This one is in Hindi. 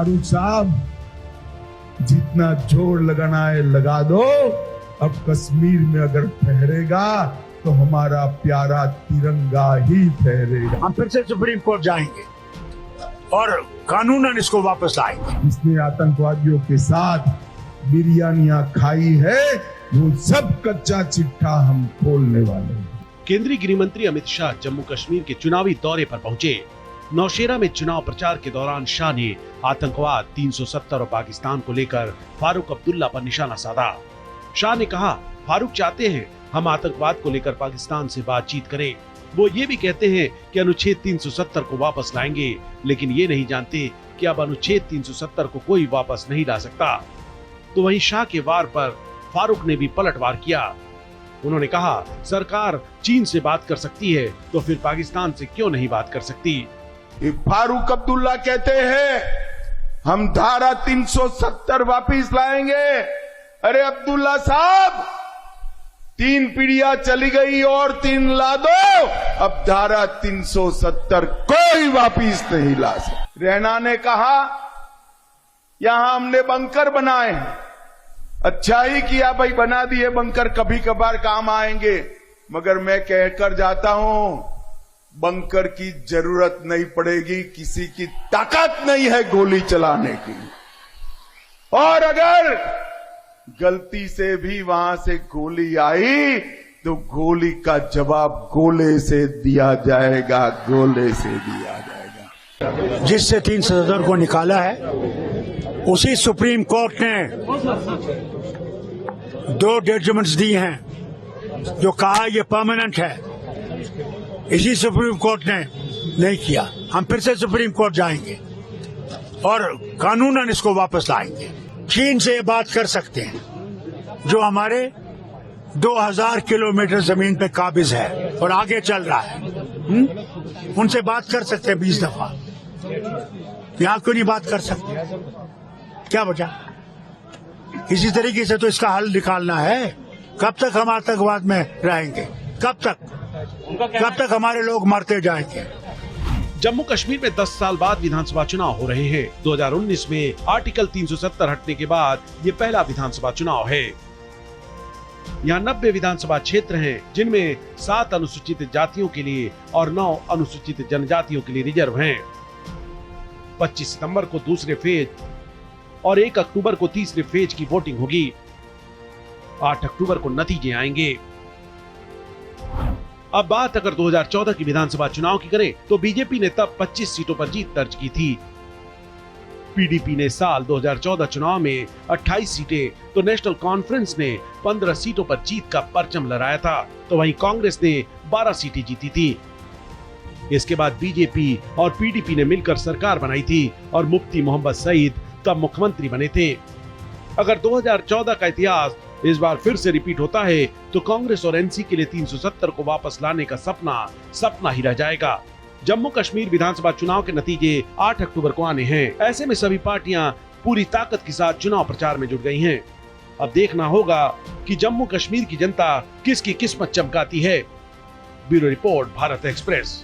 फारूक साहब, जितना जोर लगाना है लगा दो। अब कश्मीर में अगर फहरेगा तो हमारा प्यारा तिरंगा ही फहरेगा। हम फिर से सुप्रीम कोर्ट जाएंगे और कानूनन इसको वापस लाएंगे। जिसने आतंकवादियों के साथ बिरयानियां खाई है, वो सब कच्चा चिट्ठा हम खोलने वाले हैं। केंद्रीय गृह मंत्री अमित शाह जम्मू कश्मीर के चुनावी दौरे पर पहुंचे। नौशेरा में चुनाव प्रचार के दौरान शाह ने आतंकवाद, 370 और पाकिस्तान को लेकर फारूक अब्दुल्ला पर निशाना साधा। शाह ने कहा, फारूक चाहते हैं हम आतंकवाद को लेकर पाकिस्तान से बातचीत करें। वो ये भी कहते हैं कि अनुच्छेद 370 को वापस लाएंगे, लेकिन ये नहीं जानते कि अब अनुच्छेद 370 को कोई वापस नहीं ला सकता। तो वहीं शाह के वार पर फारूक ने भी पलटवार किया। उन्होंने कहा, सरकार चीन से बात कर सकती है तो फिर पाकिस्तान से क्यों नहीं बात कर सकती। फारूक अब्दुल्ला कहते हैं हम धारा 370 वापिस लाएंगे। अरे अब्दुल्ला साहब, 3 पीढ़ियां चली गई और 3 ला दो। अब धारा 370 कोई वापिस नहीं ला सकता। रैना ने कहा यहां हमने बंकर बनाए हैं। अच्छा ही किया भाई, बना दिए बंकर, कभी कभार काम आएंगे। मगर मैं कहकर जाता हूं, बंकर की जरूरत नहीं पड़ेगी। किसी की ताकत नहीं है गोली चलाने की। और अगर गलती से भी वहां से गोली आई तो गोली का जवाब गोले से दिया जाएगा, गोले से दिया जाएगा। जिससे 370 को निकाला है, उसी सुप्रीम कोर्ट ने 2 जजमेंट्स दी हैं जो कहा ये परमानेंट है। इसी सुप्रीम कोर्ट ने नहीं किया। हम फिर से सुप्रीम कोर्ट जाएंगे और कानूनन इसको वापस लाएंगे। चीन से ये बात कर सकते हैं जो हमारे 2000 किलोमीटर जमीन पे काबिज है और आगे चल रहा है। उनसे बात कर सकते हैं 20 दफा। यहां क्यों नहीं बात कर सकते? क्या वजह? इसी तरीके से तो इसका हल निकालना है। कब तक हम आतंकवाद में रहेंगे? कब तक हमारे लोग मरते जाएंगे? जम्मू कश्मीर में 10 साल बाद विधानसभा चुनाव हो रहे हैं। 2019 में आर्टिकल 370 हटने के बाद ये पहला विधानसभा चुनाव है। यहाँ 90 विधानसभा क्षेत्र हैं, जिनमें 7 अनुसूचित जातियों के लिए और 9 अनुसूचित जनजातियों के लिए रिजर्व हैं। 25 सितंबर को दूसरे फेज और 1 अक्टूबर को तीसरे फेज की वोटिंग होगी। 8 अक्टूबर को नतीजे आएंगे। अब बात अगर 2014 की विधानसभा चुनाव की करें तो बीजेपी ने तब 25 सीटों पर जीत दर्ज की थी। पीडीपी ने साल 2014 चुनाव में 28 सीटें, तो नेशनल कॉन्फ्रेंस ने 15 सीटों पर जीत का परचम लहराया था। तो वहीं कांग्रेस ने 12 सीटें जीती थी। इसके बाद बीजेपी और पीडीपी ने मिलकर सरकार बनाई थी और मुफ्ती मोहम्मद सईद तब मुख्यमंत्री बने थे। अगर 2014 का इतिहास इस बार फिर से रिपीट होता है तो कांग्रेस और एनसी के लिए 370 को वापस लाने का सपना ही रह जाएगा। जम्मू कश्मीर विधानसभा चुनाव के नतीजे 8 अक्टूबर को आने हैं। ऐसे में सभी पार्टियां पूरी ताकत के साथ चुनाव प्रचार में जुट गई हैं। अब देखना होगा कि जम्मू कश्मीर की जनता किसकी किस्मत चमकाती है। Bureau report, Bharat express.